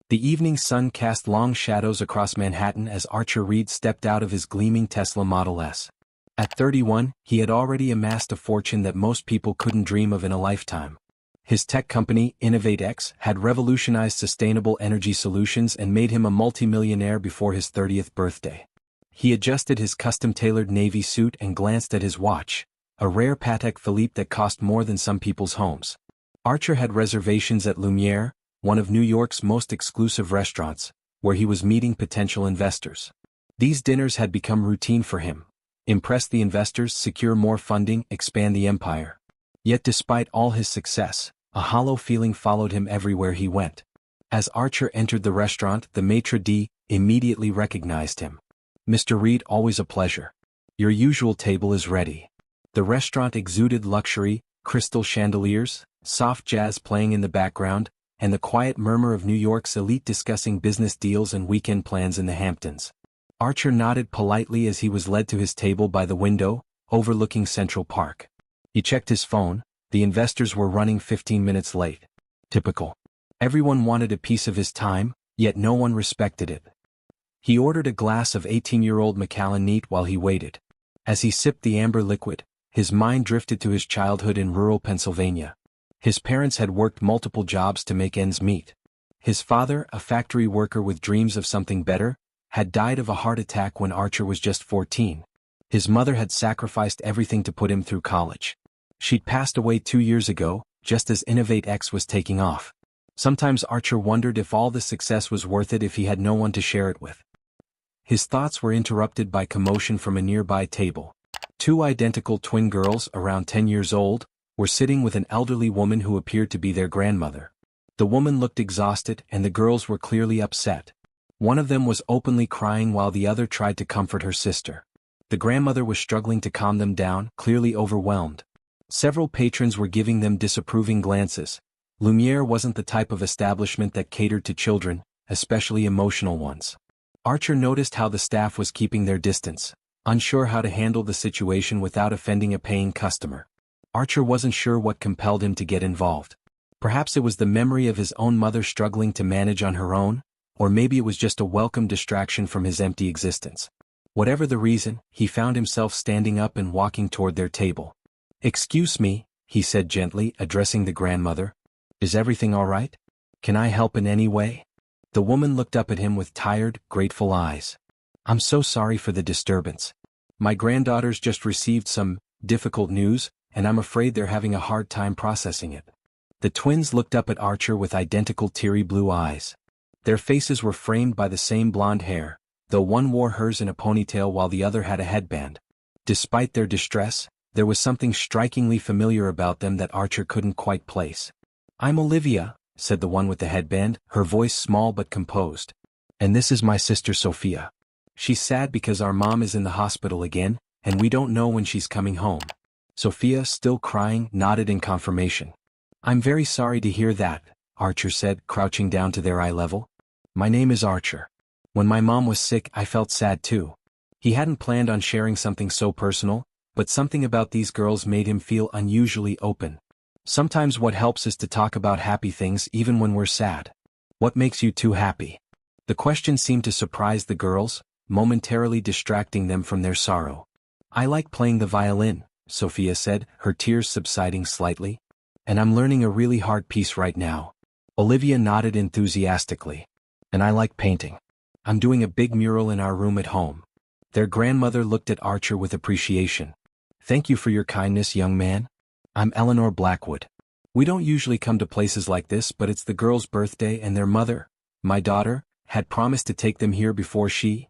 The evening sun cast long shadows across Manhattan as Archer Reed stepped out of his gleaming Tesla Model S. At 31, he had already amassed a fortune that most people couldn't dream of in a lifetime. His tech company, InnovateX, had revolutionized sustainable energy solutions and made him a multimillionaire before his 30th birthday. He adjusted his custom-tailored navy suit and glanced at his watch, a rare Patek Philippe that cost more than some people's homes. Archer had reservations at Lumiere, one of New York's most exclusive restaurants, where he was meeting potential investors. These dinners had become routine for him. Impress the investors, secure more funding, expand the empire. Yet despite all his success, a hollow feeling followed him everywhere he went. As Archer entered the restaurant, the maitre d' immediately recognized him. "Mr. Reed, always a pleasure. Your usual table is ready." The restaurant exuded luxury, crystal chandeliers, soft jazz playing in the background, and the quiet murmur of New York's elite discussing business deals and weekend plans in the Hamptons. Archer nodded politely as he was led to his table by the window, overlooking Central Park. He checked his phone. The investors were running 15 minutes late. Typical. Everyone wanted a piece of his time, yet no one respected it. He ordered a glass of 18-year-old Macallan Neat while he waited. As he sipped the amber liquid, his mind drifted to his childhood in rural Pennsylvania. His parents had worked multiple jobs to make ends meet. His father, a factory worker with dreams of something better, had died of a heart attack when Archer was just 14. His mother had sacrificed everything to put him through college. She'd passed away 2 years ago, just as InnovateX was taking off. Sometimes Archer wondered if all the success was worth it if he had no one to share it with. His thoughts were interrupted by commotion from a nearby table. Two identical twin girls, around 10 years old, were sitting with an elderly woman who appeared to be their grandmother. The woman looked exhausted and the girls were clearly upset. One of them was openly crying while the other tried to comfort her sister. The grandmother was struggling to calm them down, clearly overwhelmed. Several patrons were giving them disapproving glances. Lumiere wasn't the type of establishment that catered to children, especially emotional ones. Archer noticed how the staff was keeping their distance, unsure how to handle the situation without offending a paying customer. Archer wasn't sure what compelled him to get involved. Perhaps it was the memory of his own mother struggling to manage on her own, or maybe it was just a welcome distraction from his empty existence. Whatever the reason, he found himself standing up and walking toward their table. "Excuse me," he said gently, addressing the grandmother. "Is everything all right? Can I help in any way?" The woman looked up at him with tired, grateful eyes. "I'm so sorry for the disturbance. My granddaughters just received some difficult news, and I'm afraid they're having a hard time processing it." The twins looked up at Archer with identical teary blue eyes. Their faces were framed by the same blonde hair, though one wore hers in a ponytail while the other had a headband. Despite their distress, there was something strikingly familiar about them that Archer couldn't quite place. "I'm Olivia," said the one with the headband, her voice small but composed. "And this is my sister Sophia. She's sad because our mom is in the hospital again, and we don't know when she's coming home." Sophia, still crying, nodded in confirmation. "I'm very sorry to hear that," Archer said, crouching down to their eye level. "My name is Archer. When my mom was sick, I felt sad too." He hadn't planned on sharing something so personal, but something about these girls made him feel unusually open. Sometimes what helps is to talk about happy things even when we're sad. "What makes you too happy?" The question seemed to surprise the girls, momentarily distracting them from their sorrow. "I like playing the violin," Sophia said, her tears subsiding slightly. "And I'm learning a really hard piece right now." Olivia nodded enthusiastically. "And I like painting. I'm doing a big mural in our room at home." Their grandmother looked at Archer with appreciation. "Thank you for your kindness, young man. I'm Eleanor Blackwood. We don't usually come to places like this, but it's the girls' birthday and their mother, my daughter, had promised to take them here before she—"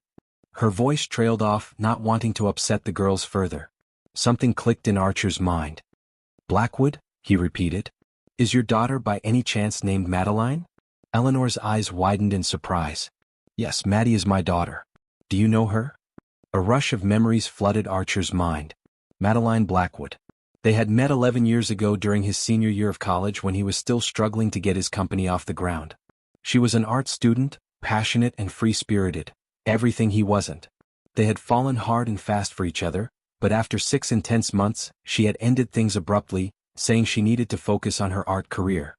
Her voice trailed off, not wanting to upset the girls further. Something clicked in Archer's mind. "Blackwood?" he repeated. "Is your daughter by any chance named Madeline?" Eleanor's eyes widened in surprise. "Yes, Maddie is my daughter. Do you know her?" A rush of memories flooded Archer's mind. Madeline Blackwood. They had met 11 years ago during his senior year of college when he was still struggling to get his company off the ground. She was an art student, passionate and free-spirited, everything he wasn't. They had fallen hard and fast for each other, but after 6 intense months, she had ended things abruptly, saying she needed to focus on her art career.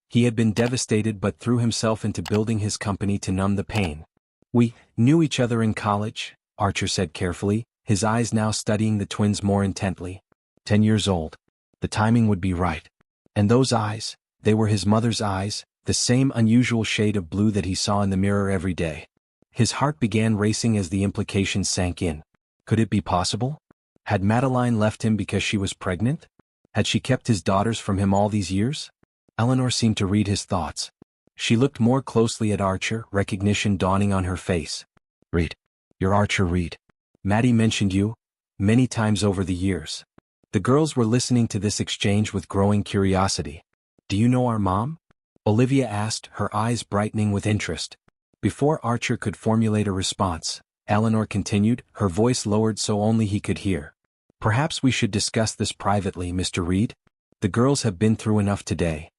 He had been devastated but threw himself into building his company to numb the pain. "We knew each other in college," Archer said carefully, his eyes now studying the twins more intently. 10 years old. The timing would be right. And those eyes, they were his mother's eyes, the same unusual shade of blue that he saw in the mirror every day. His heart began racing as the implications sank in. Could it be possible? Had Madeline left him because she was pregnant? Had she kept his daughters from him all these years? Eleanor seemed to read his thoughts. She looked more closely at Archer, recognition dawning on her face. "Reed. You're Archer Reed. Maddie mentioned you many times over the years." The girls were listening to this exchange with growing curiosity. "Do you know our mom?" Olivia asked, her eyes brightening with interest. Before Archer could formulate a response, Eleanor continued, her voice lowered so only he could hear. "Perhaps we should discuss this privately, Mr. Reed. The girls have been through enough today."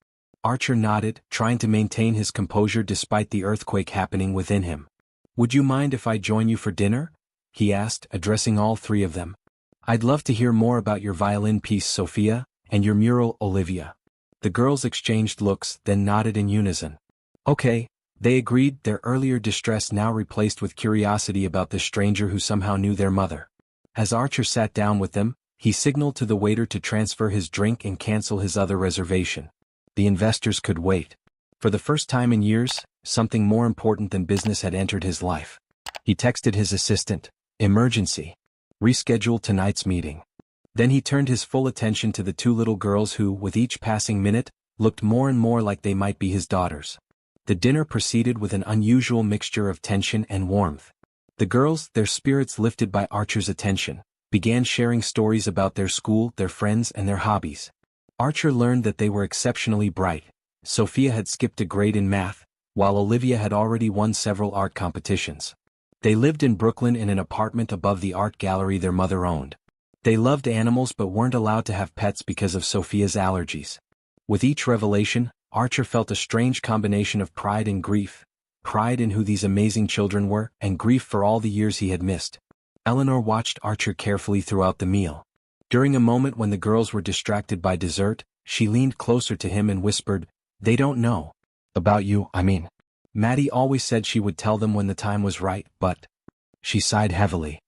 Archer nodded, trying to maintain his composure despite the earthquake happening within him. "Would you mind if I join you for dinner?" he asked, addressing all three of them. "I'd love to hear more about your violin piece, Sophia, and your mural, Olivia." The girls exchanged looks, then nodded in unison. "Okay," they agreed, their earlier distress now replaced with curiosity about the stranger who somehow knew their mother. As Archer sat down with them, he signaled to the waiter to transfer his drink and cancel his other reservation. The investors could wait. For the first time in years, something more important than business had entered his life. He texted his assistant, "Emergency. Reschedule tonight's meeting." Then he turned his full attention to the two little girls who, with each passing minute, looked more and more like they might be his daughters. The dinner proceeded with an unusual mixture of tension and warmth. The girls, their spirits lifted by Archer's attention, began sharing stories about their school, their friends, and their hobbies. Archer learned that they were exceptionally bright. Sophia had skipped a grade in math, while Olivia had already won several art competitions. They lived in Brooklyn in an apartment above the art gallery their mother owned. They loved animals but weren't allowed to have pets because of Sophia's allergies. With each revelation, Archer felt a strange combination of pride and grief. Pride in who these amazing children were, and grief for all the years he had missed. Eleanor watched Archer carefully throughout the meal. During a moment when the girls were distracted by dessert, she leaned closer to him and whispered, "They don't know. About you, I mean. Maddie always said she would tell them when the time was right, but..." She sighed heavily.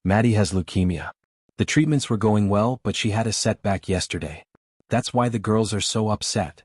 "Maddie has leukemia. The treatments were going well, but she had a setback yesterday. That's why the girls are so upset."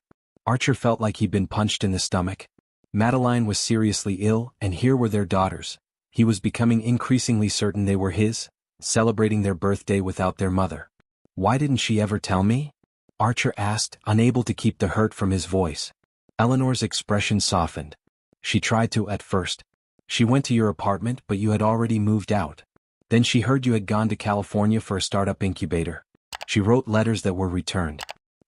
Archer felt like he'd been punched in the stomach. Madeline was seriously ill, and here were their daughters. He was becoming increasingly certain they were his, celebrating their birthday without their mother. "Why didn't she ever tell me?" Archer asked, unable to keep the hurt from his voice. Eleanor's expression softened. "She tried to at first. She went to your apartment, but you had already moved out. Then she heard you had gone to California for a startup incubator. She wrote letters that were returned.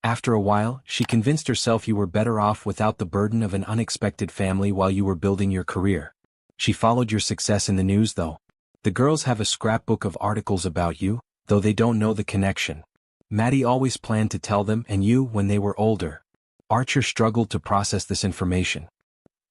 After a while, she convinced herself you were better off without the burden of an unexpected family while you were building your career. She followed your success in the news though. The girls have a scrapbook of articles about you, though they don't know the connection. Maddie always planned to tell them and you when they were older." Archer struggled to process this information.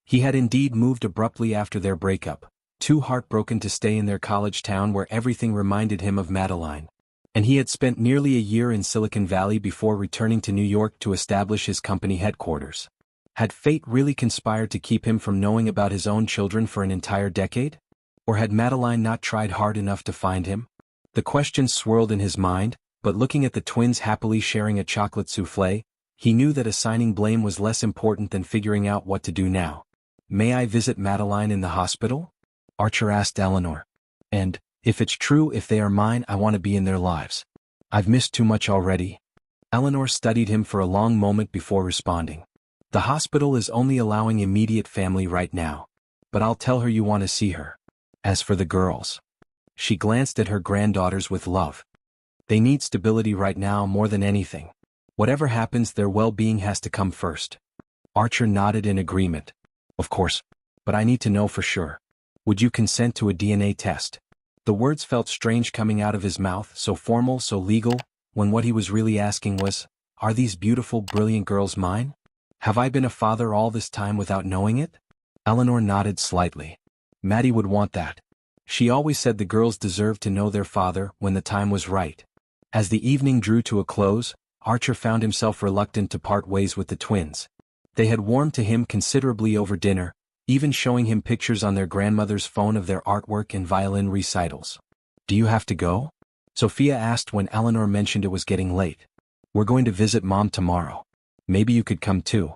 He had indeed moved abruptly after their breakup, too heartbroken to stay in their college town where everything reminded him of Madeline. And he had spent nearly a year in Silicon Valley before returning to New York to establish his company headquarters. Had fate really conspired to keep him from knowing about his own children for an entire decade? Or had Madeline not tried hard enough to find him? The questions swirled in his mind, but looking at the twins happily sharing a chocolate soufflé, he knew that assigning blame was less important than figuring out what to do now. "May I visit Madeline in the hospital?" Archer asked Eleanor. "And, if it's true, if they are mine, I want to be in their lives. I've missed too much already." Eleanor studied him for a long moment before responding. "The hospital is only allowing immediate family right now. But I'll tell her you want to see her. As for the girls..." She glanced at her granddaughters with love. "They need stability right now more than anything. Whatever happens, their well-being has to come first." Archer nodded in agreement. "Of course. But I need to know for sure. Would you consent to a DNA test?" The words felt strange coming out of his mouth, so formal, so legal, when what he was really asking was, "Are these beautiful, brilliant girls mine? Have I been a father all this time without knowing it?" Eleanor nodded slightly. Maddie would want that. She always said the girls deserved to know their father when the time was right. As the evening drew to a close, Archer found himself reluctant to part ways with the twins. They had warmed to him considerably over dinner, even showing him pictures on their grandmother's phone of their artwork and violin recitals. "Do you have to go?" Sophia asked when Eleanor mentioned it was getting late. "We're going to visit Mom tomorrow. Maybe you could come too."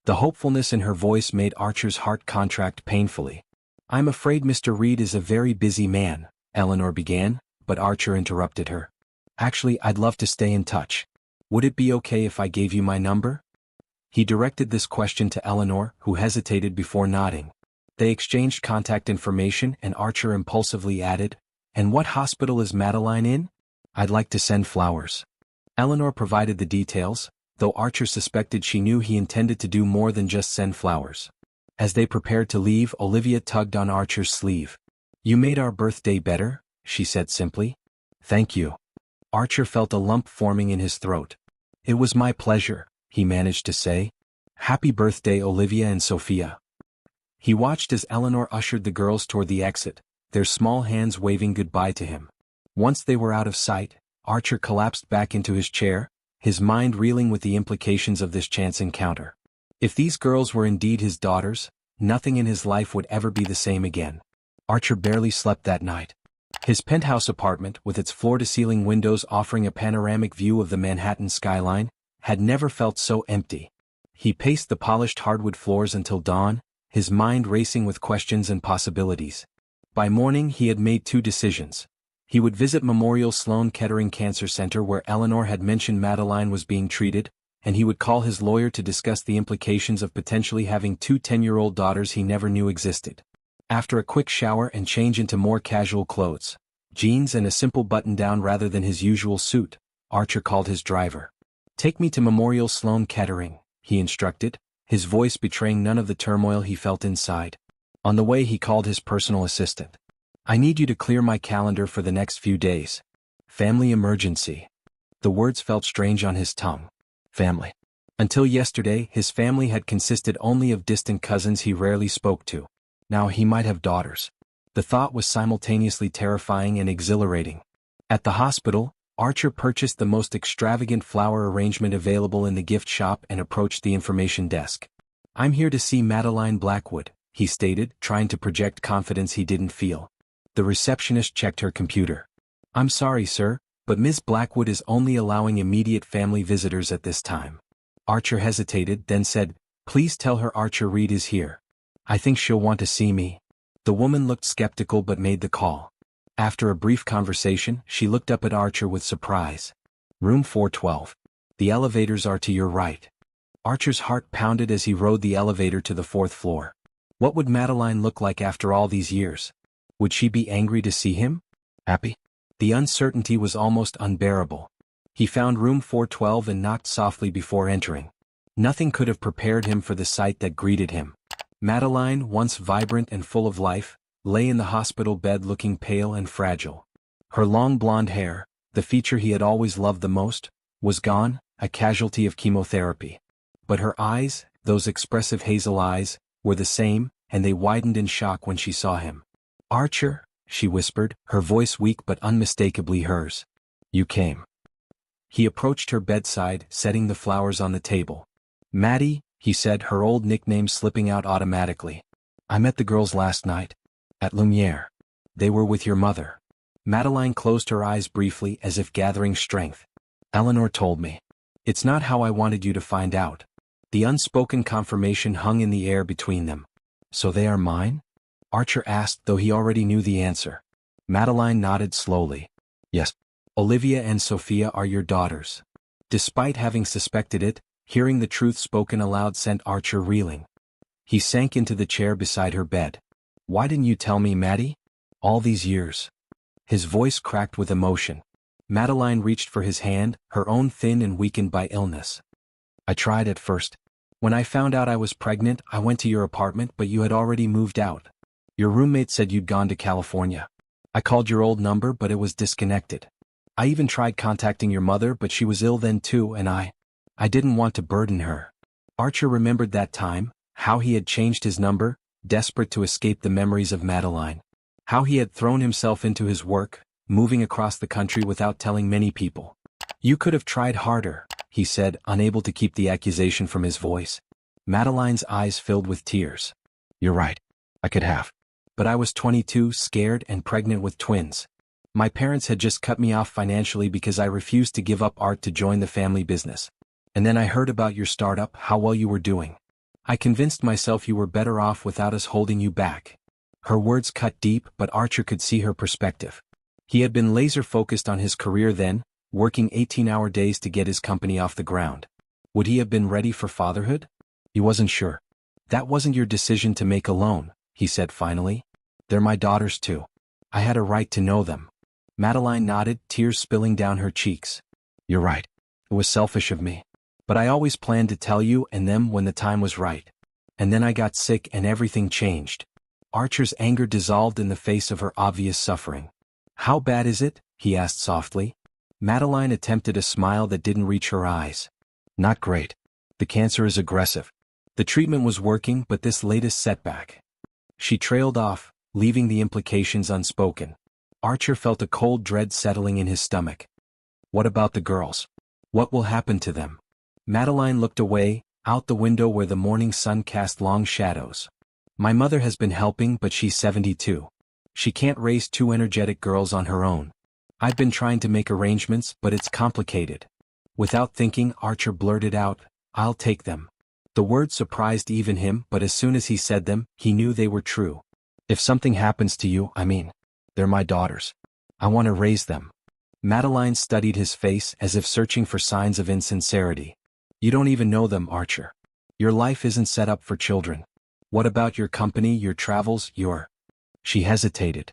The hopefulness in her voice made Archer's heart contract painfully. "I'm afraid Mr. Reed is a very busy man," Eleanor began, but Archer interrupted her. "Actually, I'd love to stay in touch. Would it be okay if I gave you my number?" He directed this question to Eleanor, who hesitated before nodding. They exchanged contact information and Archer impulsively added, "And what hospital is Madeline in? I'd like to send flowers." Eleanor provided the details, though Archer suspected she knew he intended to do more than just send flowers. As they prepared to leave, Olivia tugged on Archer's sleeve. "You made our birthday better," she said simply. "Thank you." Archer felt a lump forming in his throat. "It was my pleasure," he managed to say. "Happy birthday, Olivia and Sophia." He watched as Eleanor ushered the girls toward the exit, their small hands waving goodbye to him. Once they were out of sight, Archer collapsed back into his chair, his mind reeling with the implications of this chance encounter. If these girls were indeed his daughters, nothing in his life would ever be the same again. Archer barely slept that night. His penthouse apartment, with its floor-to-ceiling windows offering a panoramic view of the Manhattan skyline, had never felt so empty. He paced the polished hardwood floors until dawn, his mind racing with questions and possibilities. By morning he had made two decisions. He would visit Memorial Sloan Kettering Cancer Center where Eleanor had mentioned Madeline was being treated, and he would call his lawyer to discuss the implications of potentially having two 10-year-old daughters he never knew existed. After a quick shower and change into more casual clothes, jeans and a simple button-down rather than his usual suit, Archer called his driver. "Take me to Memorial Sloan Kettering," he instructed, his voice betraying none of the turmoil he felt inside. On the way he called his personal assistant. "I need you to clear my calendar for the next few days. Family emergency." The words felt strange on his tongue. Family. Until yesterday, his family had consisted only of distant cousins he rarely spoke to. Now he might have daughters. The thought was simultaneously terrifying and exhilarating. At the hospital, Archer purchased the most extravagant flower arrangement available in the gift shop and approached the information desk. "I'm here to see Madeline Blackwood," he stated, trying to project confidence he didn't feel. The receptionist checked her computer. "I'm sorry, sir, but Ms. Blackwood is only allowing immediate family visitors at this time." Archer hesitated, then said, "Please tell her Archer Reed is here. I think she'll want to see me." The woman looked skeptical but made the call. After a brief conversation, she looked up at Archer with surprise. "Room 412. The elevators are to your right." Archer's heart pounded as he rode the elevator to the fourth floor. What would Madeline look like after all these years? Would she be angry to see him? Happy? The uncertainty was almost unbearable. He found room 412 and knocked softly before entering. Nothing could have prepared him for the sight that greeted him. Madeline, once vibrant and full of life, lay in the hospital bed looking pale and fragile. Her long blonde hair, the feature he had always loved the most, was gone, a casualty of chemotherapy. But her eyes, those expressive hazel eyes, were the same, and they widened in shock when she saw him. "Archer," she whispered, her voice weak but unmistakably hers. "You came." He approached her bedside, setting the flowers on the table. "Maddie," he said, her old nickname slipping out automatically. "I met the girls last night. At Lumiere. They were with your mother." Madeline closed her eyes briefly as if gathering strength. "Eleanor told me. It's not how I wanted you to find out." The unspoken confirmation hung in the air between them. "So they are mine?" Archer asked, though he already knew the answer. Madeline nodded slowly. "Yes. Olivia and Sophia are your daughters." Despite having suspected it, hearing the truth spoken aloud sent Archer reeling. He sank into the chair beside her bed. "Why didn't you tell me, Maddie? All these years." His voice cracked with emotion. Madeline reached for his hand, her own thin and weakened by illness. "I tried at first. When I found out I was pregnant, I went to your apartment, but you had already moved out. Your roommate said you'd gone to California. I called your old number, but it was disconnected. I even tried contacting your mother, but she was ill then too, and I didn't want to burden her." Archer remembered that time, how he had changed his number, desperate to escape the memories of Madeline. How he had thrown himself into his work, moving across the country without telling many people. "You could have tried harder," he said, unable to keep the accusation from his voice. Madeline's eyes filled with tears. You're right. I could have. But I was 22, scared and pregnant with twins. My parents had just cut me off financially because I refused to give up art to join the family business. And then I heard about your startup, how well you were doing. I convinced myself you were better off without us holding you back. Her words cut deep, but Archer could see her perspective. He had been laser-focused on his career then, working 18-hour days to get his company off the ground. Would he have been ready for fatherhood? He wasn't sure. That wasn't your decision to make alone, he said finally. They're my daughters too. I had a right to know them. Madeline nodded, tears spilling down her cheeks. You're right. It was selfish of me. But I always planned to tell you and them when the time was right. And then I got sick and everything changed. Archer's anger dissolved in the face of her obvious suffering. How bad is it? He asked softly. Madeline attempted a smile that didn't reach her eyes. Not great. The cancer is aggressive. The treatment was working, but this latest setback. She trailed off, leaving the implications unspoken. Archer felt a cold dread settling in his stomach. What about the girls? What will happen to them? Madeline looked away, out the window where the morning sun cast long shadows. My mother has been helping, but she's 72. She can't raise two energetic girls on her own. I've been trying to make arrangements, but it's complicated. Without thinking, Archer blurted out, I'll take them. The words surprised even him, but as soon as he said them, he knew they were true. If something happens to you, they're my daughters. I want to raise them. Madeline studied his face as if searching for signs of insincerity. You don't even know them, Archer. Your life isn't set up for children. What about your company, your travels, your... She hesitated.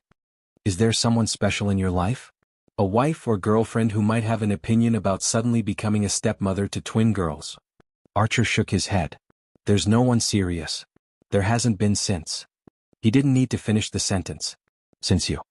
Is there someone special in your life? A wife or girlfriend who might have an opinion about suddenly becoming a stepmother to twin girls? Archer shook his head. There's no one serious. There hasn't been since. He didn't need to finish the sentence. Since you.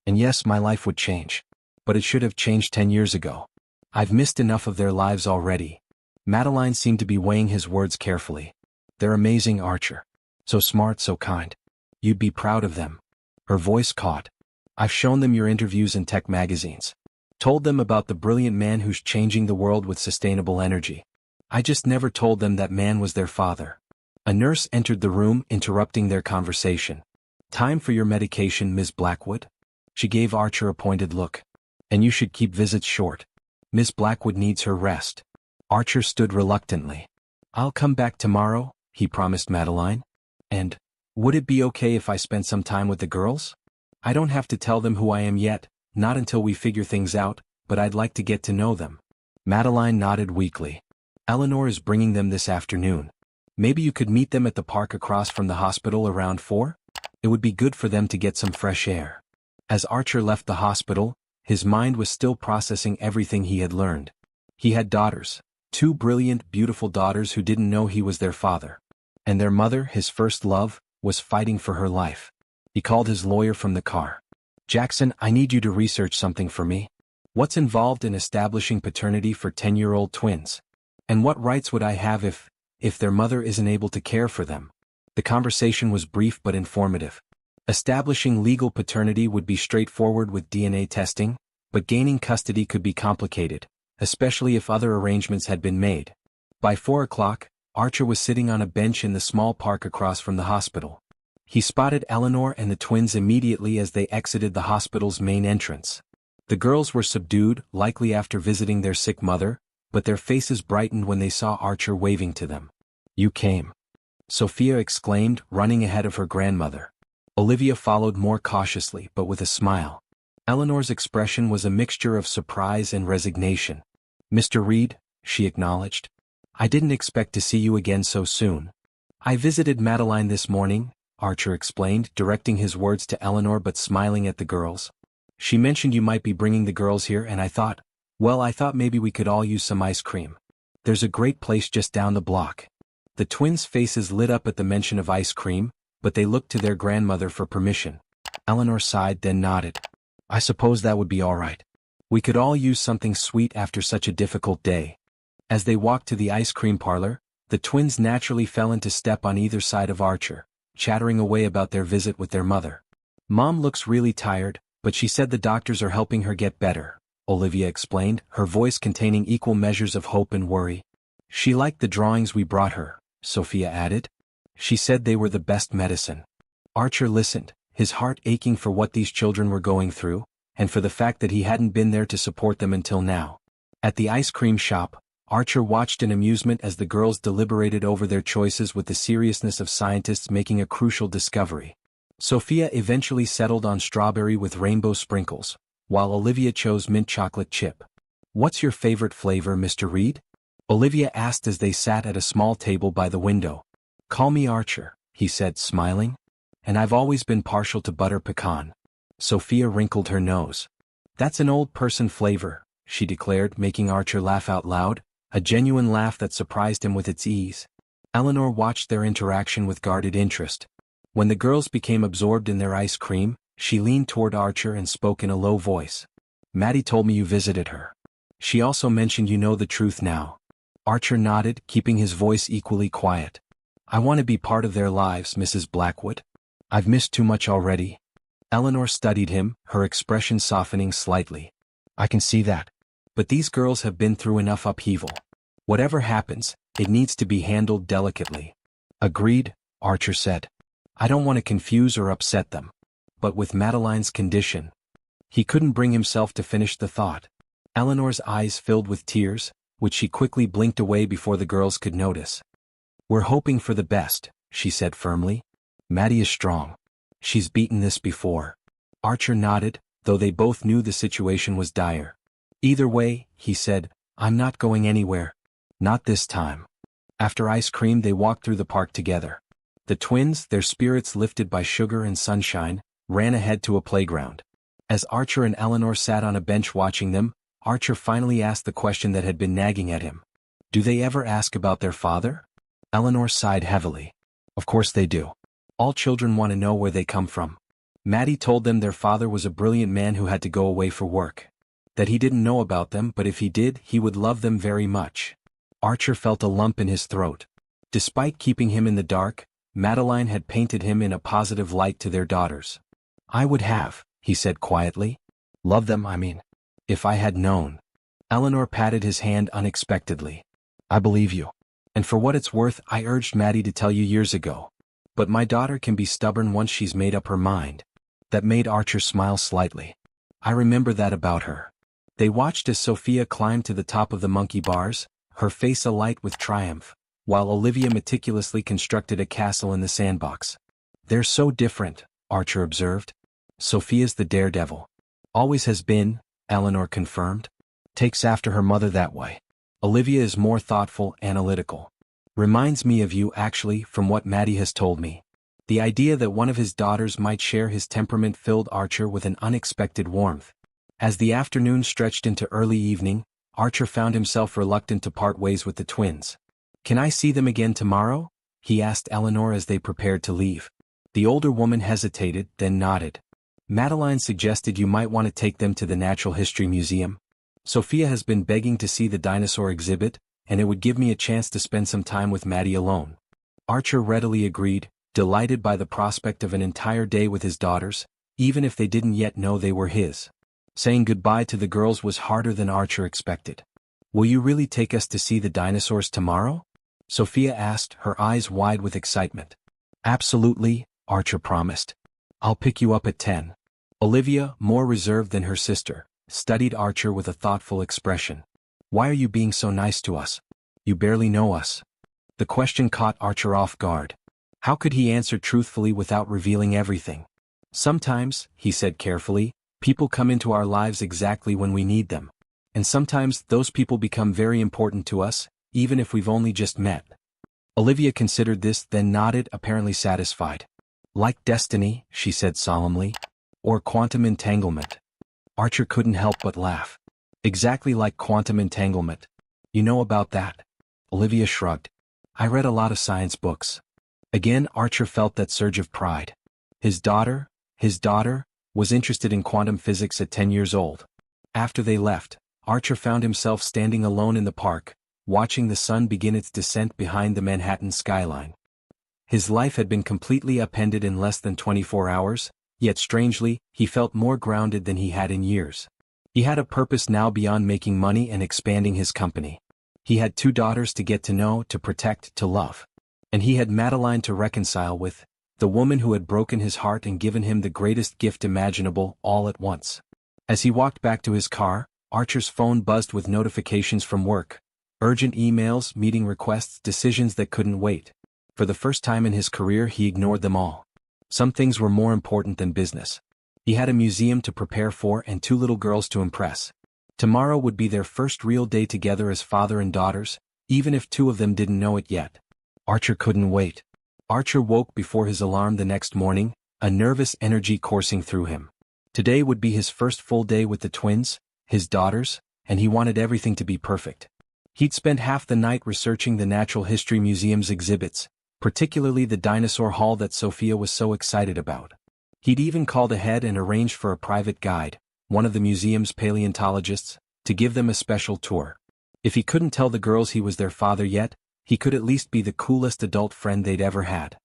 And yes, my life would change. But it should have changed 10 years ago. I've missed enough of their lives already. Madeline seemed to be weighing his words carefully. They're amazing, Archer. So smart, so kind. You'd be proud of them. Her voice caught. I've shown them your interviews in tech magazines. Told them about the brilliant man who's changing the world with sustainable energy. I just never told them that man was their father. A nurse entered the room, interrupting their conversation. Time for your medication, Ms. Blackwood? She gave Archer a pointed look. And you should keep visits short. Miss Blackwood needs her rest. Archer stood reluctantly. I'll come back tomorrow, he promised Madeline. And, would it be okay if I spent some time with the girls? I don't have to tell them who I am yet, not until we figure things out, but I'd like to get to know them. Madeline nodded weakly. Eleanor is bringing them this afternoon. Maybe you could meet them at the park across from the hospital around 4? It would be good for them to get some fresh air. As Archer left the hospital, his mind was still processing everything he had learned. He had daughters, 2 brilliant, beautiful daughters who didn't know he was their father. And their mother, his first love, was fighting for her life. He called his lawyer from the car. Jackson, I need you to research something for me. What's involved in establishing paternity for 10-year-old twins? And what rights would I have if their mother isn't able to care for them? The conversation was brief but informative. Establishing legal paternity would be straightforward with DNA testing, but gaining custody could be complicated, especially if other arrangements had been made. By 4 o'clock, Archer was sitting on a bench in the small park across from the hospital. He spotted Eleanor and the twins immediately as they exited the hospital's main entrance. The girls were subdued, likely after visiting their sick mother, but their faces brightened when they saw Archer waving to them. You came. Sophia exclaimed, running ahead of her grandmother. Olivia followed more cautiously but with a smile. Eleanor's expression was a mixture of surprise and resignation. Mr. Reed, she acknowledged. I didn't expect to see you again so soon. I visited Madeline this morning, Archer explained, directing his words to Eleanor but smiling at the girls. She mentioned you might be bringing the girls here and I thought maybe we could all use some ice cream. There's a great place just down the block. The twins' faces lit up at the mention of ice cream, but they looked to their grandmother for permission. Eleanor sighed then nodded. I suppose that would be all right. We could all use something sweet after such a difficult day. As they walked to the ice cream parlor, the twins naturally fell into step on either side of Archer, chattering away about their visit with their mother. Mom looks really tired, but she said the doctors are helping her get better, Olivia explained, her voice containing equal measures of hope and worry. She liked the drawings we brought her, Sophia added. She said they were the best medicine. Archer listened, his heart aching for what these children were going through, and for the fact that he hadn't been there to support them until now. At the ice cream shop, Archer watched in amusement as the girls deliberated over their choices with the seriousness of scientists making a crucial discovery. Sophia eventually settled on strawberry with rainbow sprinkles, while Olivia chose mint chocolate chip. "What's your favorite flavor, Mr. Reed?" Olivia asked as they sat at a small table by the window. "Call me Archer," he said, smiling. "And I've always been partial to butter pecan." Sophia wrinkled her nose. "That's an old person flavor," she declared, making Archer laugh out loud, a genuine laugh that surprised him with its ease. Eleanor watched their interaction with guarded interest. When the girls became absorbed in their ice cream, she leaned toward Archer and spoke in a low voice. "Maddie told me you visited her. She also mentioned you know the truth now." Archer nodded, keeping his voice equally quiet. "I want to be part of their lives, Mrs. Blackwood. I've missed too much already." Eleanor studied him, her expression softening slightly. "I can see that. But these girls have been through enough upheaval. Whatever happens, it needs to be handled delicately." "Agreed," Archer said. "I don't want to confuse or upset them. But with Madeline's condition..." He couldn't bring himself to finish the thought. Eleanor's eyes filled with tears, which she quickly blinked away before the girls could notice. "We're hoping for the best," she said firmly. "Maddie is strong. She's beaten this before." Archer nodded, though they both knew the situation was dire. "Either way," he said, "I'm not going anywhere. Not this time." After ice cream they walked through the park together. The twins, their spirits lifted by sugar and sunshine, ran ahead to a playground. As Archer and Eleanor sat on a bench watching them, Archer finally asked the question that had been nagging at him. "Do they ever ask about their father?" Eleanor sighed heavily. "Of course they do. All children want to know where they come from." Maddie told them their father was a brilliant man who had to go away for work. That he didn't know about them, but if he did, he would love them very much. Archer felt a lump in his throat. Despite keeping him in the dark, Madeline had painted him in a positive light to their daughters. "I would have," he said quietly. "Love them, I mean. If I had known." Eleanor patted his hand unexpectedly. "I believe you. And for what it's worth, I urged Maddie to tell you years ago. But my daughter can be stubborn once she's made up her mind." That made Archer smile slightly. "I remember that about her." They watched as Sophia climbed to the top of the monkey bars, her face alight with triumph, while Olivia meticulously constructed a castle in the sandbox. "They're so different," Archer observed. "Sophia's the daredevil." "Always has been," Eleanor confirmed. "Takes after her mother that way. Olivia is more thoughtful, analytical. Reminds me of you actually, from what Maddie has told me." The idea that one of his daughters might share his temperament filled Archer with an unexpected warmth. As the afternoon stretched into early evening, Archer found himself reluctant to part ways with the twins. "Can I see them again tomorrow?" he asked Eleanor as they prepared to leave. The older woman hesitated, then nodded. "Madeline suggested you might want to take them to the Natural History Museum. Sophia has been begging to see the dinosaur exhibit, and it would give me a chance to spend some time with Maddie alone." Archer readily agreed, delighted by the prospect of an entire day with his daughters, even if they didn't yet know they were his. Saying goodbye to the girls was harder than Archer expected. "Will you really take us to see the dinosaurs tomorrow?" Sophia asked, her eyes wide with excitement. "Absolutely," Archer promised. "I'll pick you up at 10. Olivia, more reserved than her sister, studied Archer with a thoughtful expression. "Why are you being so nice to us? You barely know us." The question caught Archer off guard. How could he answer truthfully without revealing everything? "Sometimes," he said carefully, "people come into our lives exactly when we need them. And sometimes those people become very important to us, even if we've only just met." Olivia considered this, then nodded, apparently satisfied. "Like destiny," she said solemnly. "Or quantum entanglement." Archer couldn't help but laugh. "Exactly like quantum entanglement. You know about that?" Olivia shrugged. "I read a lot of science books." Again Archer felt that surge of pride. His daughter, was interested in quantum physics at 10 years old. After they left, Archer found himself standing alone in the park, watching the sun begin its descent behind the Manhattan skyline. His life had been completely upended in less than 24 hours, yet strangely, he felt more grounded than he had in years. He had a purpose now beyond making money and expanding his company. He had 2 daughters to get to know, to protect, to love. And he had Madeline to reconcile with, the woman who had broken his heart and given him the greatest gift imaginable, all at once. As he walked back to his car, Archer's phone buzzed with notifications from work. Urgent emails, meeting requests, decisions that couldn't wait. For the first time in his career he ignored them all. Some things were more important than business. He had a museum to prepare for and 2 little girls to impress. Tomorrow would be their first real day together as father and daughters, even if 2 of them didn't know it yet. Archer couldn't wait. Archer woke before his alarm the next morning, a nervous energy coursing through him. Today would be his first full day with the twins, his daughters, and he wanted everything to be perfect. He'd spent half the night researching the Natural History Museum's exhibits, particularly the dinosaur hall that Sophia was so excited about. He'd even called ahead and arranged for a private guide, one of the museum's paleontologists, to give them a special tour. If he couldn't tell the girls he was their father yet, he could at least be the coolest adult friend they'd ever had.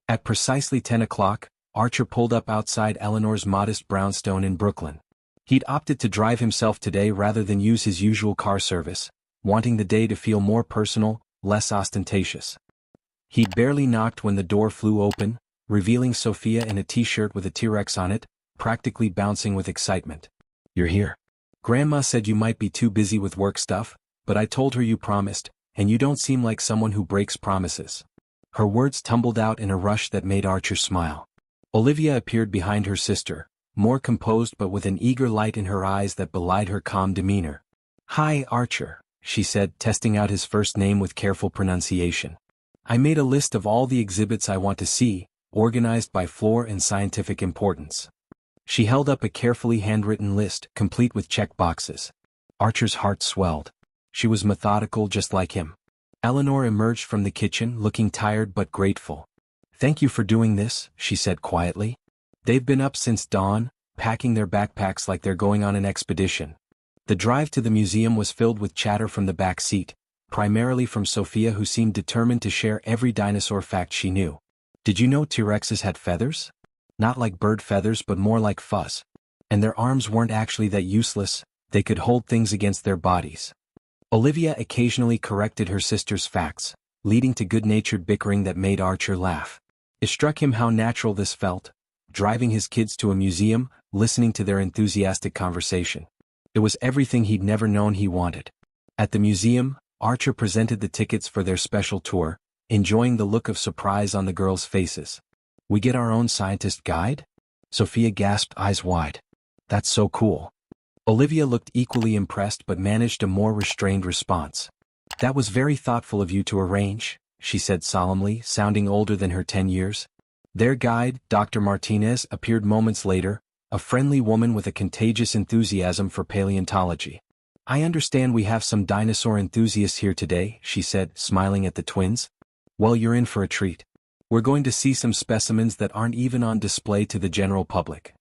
At precisely 10 o'clock, Archer pulled up outside Eleanor's modest brownstone in Brooklyn. He'd opted to drive himself today rather than use his usual car service, wanting the day to feel more personal, less ostentatious. He'd barely knocked when the door flew open, revealing Sophia in a t-shirt with a T-Rex on it, practically bouncing with excitement. "You're here. Grandma said you might be too busy with work stuff, but I told her you promised, and you don't seem like someone who breaks promises." Her words tumbled out in a rush that made Archer smile. Olivia appeared behind her sister, more composed but with an eager light in her eyes that belied her calm demeanor. "Hi, Archer," she said, testing out his first name with careful pronunciation. "I made a list of all the exhibits I want to see, organized by floor and scientific importance." She held up a carefully handwritten list, complete with check boxes. Archer's heart swelled. She was methodical just like him. Eleanor emerged from the kitchen looking tired but grateful. "Thank you for doing this," she said quietly. They've been up since dawn, packing their backpacks like they're going on an expedition. The drive to the museum was filled with chatter from the back seat, primarily from Sophia, who seemed determined to share every dinosaur fact she knew. "Did you know T-Rexes had feathers? Not like bird feathers but more like fuzz. And their arms weren't actually that useless, they could hold things against their bodies." Olivia occasionally corrected her sister's facts, leading to good-natured bickering that made Archer laugh. It struck him how natural this felt, driving his kids to a museum, listening to their enthusiastic conversation. It was everything he'd never known he wanted. At the museum, Archer presented the tickets for their special tour, enjoying the look of surprise on the girls' faces. "We get our own scientist guide?" Sophia gasped, eyes wide. "That's so cool." Olivia looked equally impressed but managed a more restrained response. "That was very thoughtful of you to arrange," she said solemnly, sounding older than her 10 years. Their guide, Dr. Martinez, appeared moments later, a friendly woman with a contagious enthusiasm for paleontology. "I understand we have some dinosaur enthusiasts here today," she said, smiling at the twins. "Well, you're in for a treat. We're going to see some specimens that aren't even on display to the general public."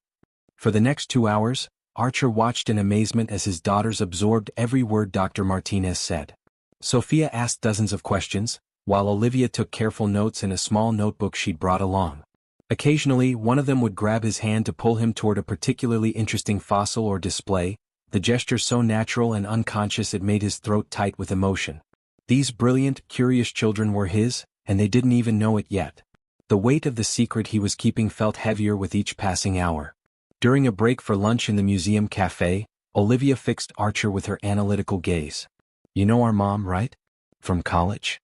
For the next 2 hours, Archer watched in amazement as his daughters absorbed every word Dr. Martinez said. Sophia asked dozens of questions, while Olivia took careful notes in a small notebook she'd brought along. Occasionally, one of them would grab his hand to pull him toward a particularly interesting fossil or display, the gesture so natural and unconscious it made his throat tight with emotion. These brilliant, curious children were his, and they didn't even know it yet. The weight of the secret he was keeping felt heavier with each passing hour. During a break for lunch in the museum cafe, Olivia fixed Archer with her analytical gaze. "You know our mom, right? From college?"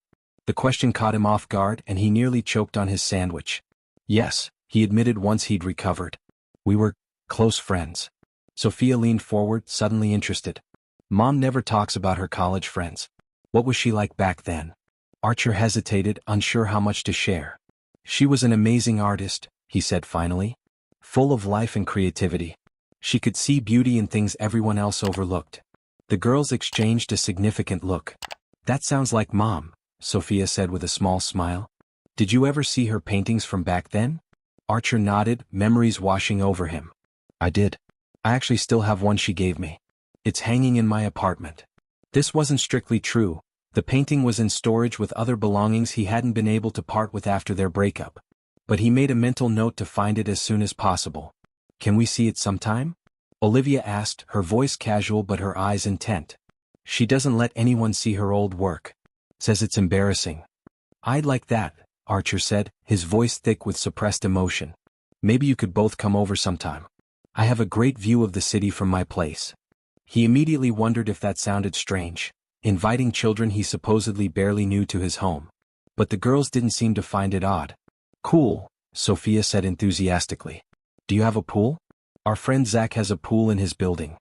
The question caught him off guard and he nearly choked on his sandwich. "Yes," he admitted once he'd recovered. "We were close friends." Sophia leaned forward, suddenly interested. "Mom never talks about her college friends. What was she like back then?" Archer hesitated, unsure how much to share. "She was an amazing artist," he said finally. "Full of life and creativity. She could see beauty in things everyone else overlooked." The girls exchanged a significant look. "That sounds like Mom," Sophia said with a small smile. "Did you ever see her paintings from back then?" Archer nodded, memories washing over him. "I did. I actually still have one she gave me. It's hanging in my apartment." This wasn't strictly true. The painting was in storage with other belongings he hadn't been able to part with after their breakup. But he made a mental note to find it as soon as possible. "Can we see it sometime?" Olivia asked, her voice casual but her eyes intent. "She doesn't let anyone see her old work. Says it's embarrassing." "I'd like that," Archer said, his voice thick with suppressed emotion. Maybe you could both come over sometime. I have a great view of the city from my place. He immediately wondered if that sounded strange, inviting children he supposedly barely knew to his home. But the girls didn't seem to find it odd. Cool, Sophia said enthusiastically. Do you have a pool? Our friend Zach has a pool in his building.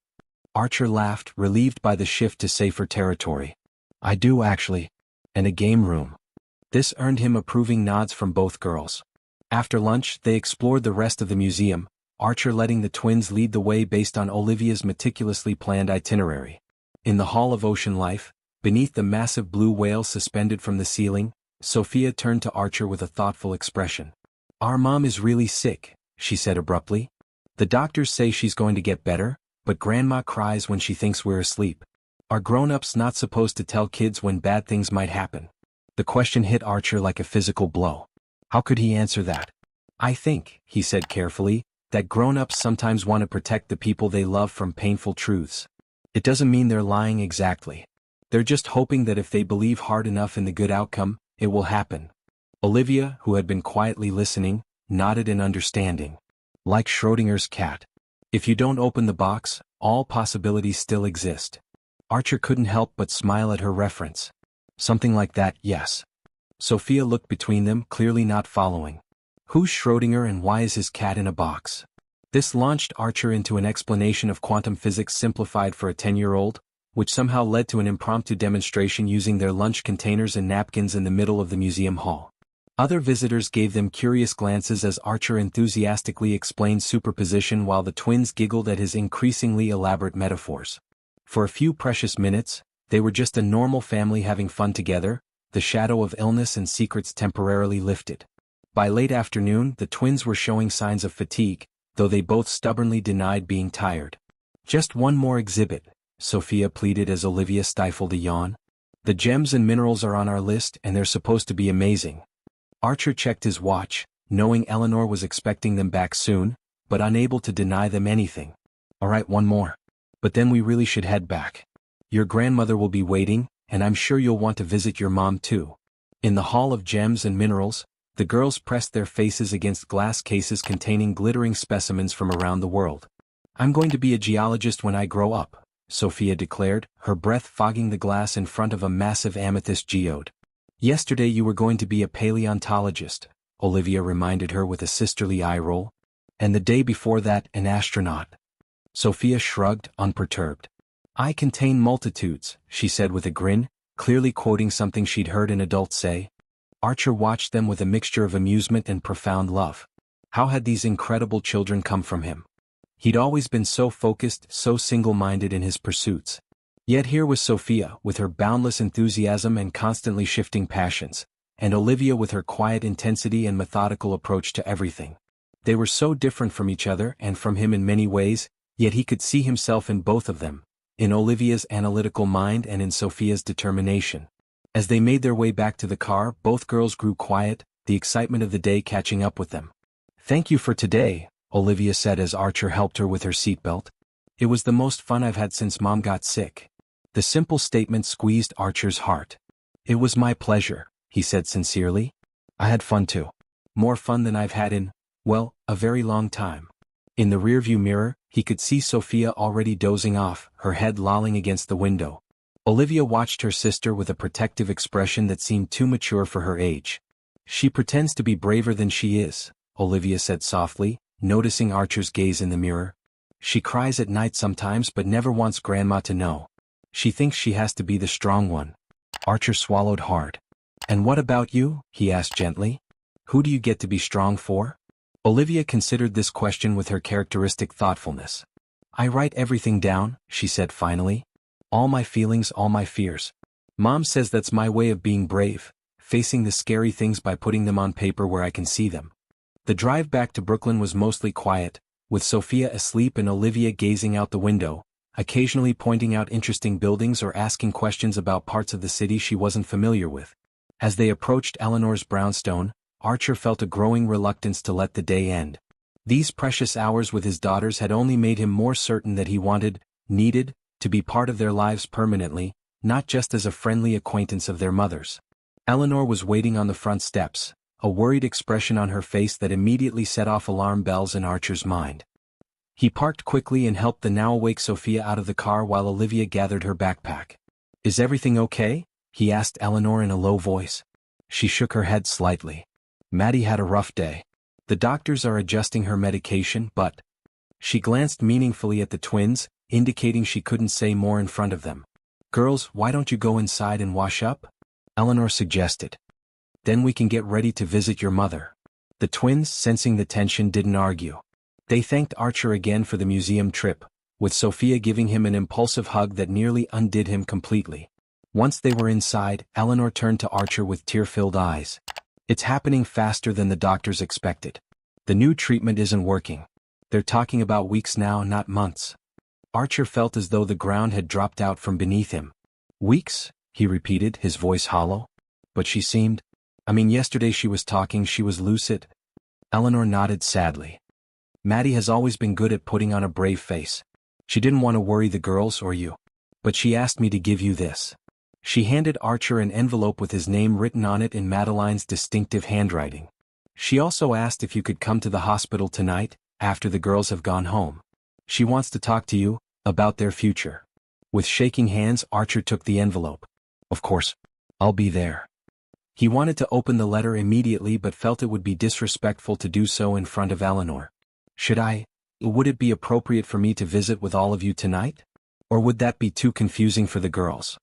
Archer laughed, relieved by the shift to safer territory. I do actually. And a game room. This earned him approving nods from both girls. After lunch, they explored the rest of the museum, Archer letting the twins lead the way based on Olivia's meticulously planned itinerary. In the Hall of Ocean Life, beneath the massive blue whale suspended from the ceiling, Sophia turned to Archer with a thoughtful expression. Our mom is really sick, she said abruptly. The doctors say she's going to get better, but Grandma cries when she thinks we're asleep. Are grown-ups not supposed to tell kids when bad things might happen? The question hit Archer like a physical blow. How could he answer that? I think, he said carefully, that grown-ups sometimes want to protect the people they love from painful truths. It doesn't mean they're lying exactly. They're just hoping that if they believe hard enough in the good outcome, it will happen. Olivia, who had been quietly listening, nodded in understanding. Like Schrodinger's cat. If you don't open the box, all possibilities still exist. Archer couldn't help but smile at her reference. Something like that, yes. Sophia looked between them, clearly not following. Who's Schrödinger and why is his cat in a box? This launched Archer into an explanation of quantum physics simplified for a 10-year-old, which somehow led to an impromptu demonstration using their lunch containers and napkins in the middle of the museum hall. Other visitors gave them curious glances as Archer enthusiastically explained superposition while the twins giggled at his increasingly elaborate metaphors. For a few precious minutes, they were just a normal family having fun together, the shadow of illness and secrets temporarily lifted. By late afternoon, the twins were showing signs of fatigue, though they both stubbornly denied being tired. Just one more exhibit, Sophia pleaded as Olivia stifled a yawn. The gems and minerals are on our list and they're supposed to be amazing. Archer checked his watch, knowing Eleanor was expecting them back soon, but unable to deny them anything. All right, one more. But then we really should head back. Your grandmother will be waiting, and I'm sure you'll want to visit your mom too. In the Hall of Gems and Minerals, the girls pressed their faces against glass cases containing glittering specimens from around the world. I'm going to be a geologist when I grow up, Sophia declared, her breath fogging the glass in front of a massive amethyst geode. Yesterday you were going to be a paleontologist, Olivia reminded her with a sisterly eye roll. And the day before that, an astronaut. Sophia shrugged, unperturbed. I contain multitudes, she said with a grin, clearly quoting something she'd heard an adult say. Archer watched them with a mixture of amusement and profound love. How had these incredible children come from him? He'd always been so focused, so single-minded in his pursuits. Yet here was Sophia, with her boundless enthusiasm and constantly shifting passions, and Olivia with her quiet intensity and methodical approach to everything. They were so different from each other and from him in many ways, yet he could see himself in both of them, in Olivia's analytical mind and in Sophia's determination. As they made their way back to the car, both girls grew quiet, the excitement of the day catching up with them. Thank you for today, Olivia said as Archer helped her with her seatbelt. It was the most fun I've had since Mom got sick. The simple statement squeezed Archer's heart. It was my pleasure, he said sincerely. I had fun too. More fun than I've had in, well, a very long time. In the rearview mirror, he could see Sophia already dozing off, her head lolling against the window. Olivia watched her sister with a protective expression that seemed too mature for her age. She pretends to be braver than she is, Olivia said softly, noticing Archer's gaze in the mirror. She cries at night sometimes but never wants Grandma to know. She thinks she has to be the strong one. Archer swallowed hard. And what about you? He asked gently. Who do you get to be strong for? Olivia considered this question with her characteristic thoughtfulness. I write everything down, she said finally. All my feelings, all my fears. Mom says that's my way of being brave, facing the scary things by putting them on paper where I can see them. The drive back to Brooklyn was mostly quiet, with Sophia asleep and Olivia gazing out the window, occasionally pointing out interesting buildings or asking questions about parts of the city she wasn't familiar with. As they approached Eleanor's brownstone, Archer felt a growing reluctance to let the day end. These precious hours with his daughters had only made him more certain that he needed, to be part of their lives permanently, not just as a friendly acquaintance of their mother's. Eleanor was waiting on the front steps, a worried expression on her face that immediately set off alarm bells in Archer's mind. He parked quickly and helped the now-awake Sophia out of the car while Olivia gathered her backpack. "Is everything okay?" he asked Eleanor in a low voice. She shook her head slightly. "Maddie had a rough day. The doctors are adjusting her medication, but—" She glanced meaningfully at the twins, indicating she couldn't say more in front of them. "Girls, why don't you go inside and wash up?" Eleanor suggested. "Then we can get ready to visit your mother." The twins, sensing the tension, didn't argue. They thanked Archer again for the museum trip, with Sophia giving him an impulsive hug that nearly undid him completely. Once they were inside, Eleanor turned to Archer with tear-filled eyes. "It's happening faster than the doctors expected. The new treatment isn't working. They're talking about weeks now, not months." Archer felt as though the ground had dropped out from beneath him. "Weeks?" he repeated, his voice hollow. "But she seemed— yesterday she was talking, she was lucid." Eleanor nodded sadly. "Maddie has always been good at putting on a brave face. She didn't want to worry the girls or you. But she asked me to give you this." She handed Archer an envelope with his name written on it in Madeline's distinctive handwriting. "She also asked if you could come to the hospital tonight, after the girls have gone home. She wants to talk to you about their future." With shaking hands, Archer took the envelope. "Of course. I'll be there." He wanted to open the letter immediately but felt it would be disrespectful to do so in front of Eleanor. Would it be appropriate for me to visit with all of you tonight? Or would that be too confusing for the girls?"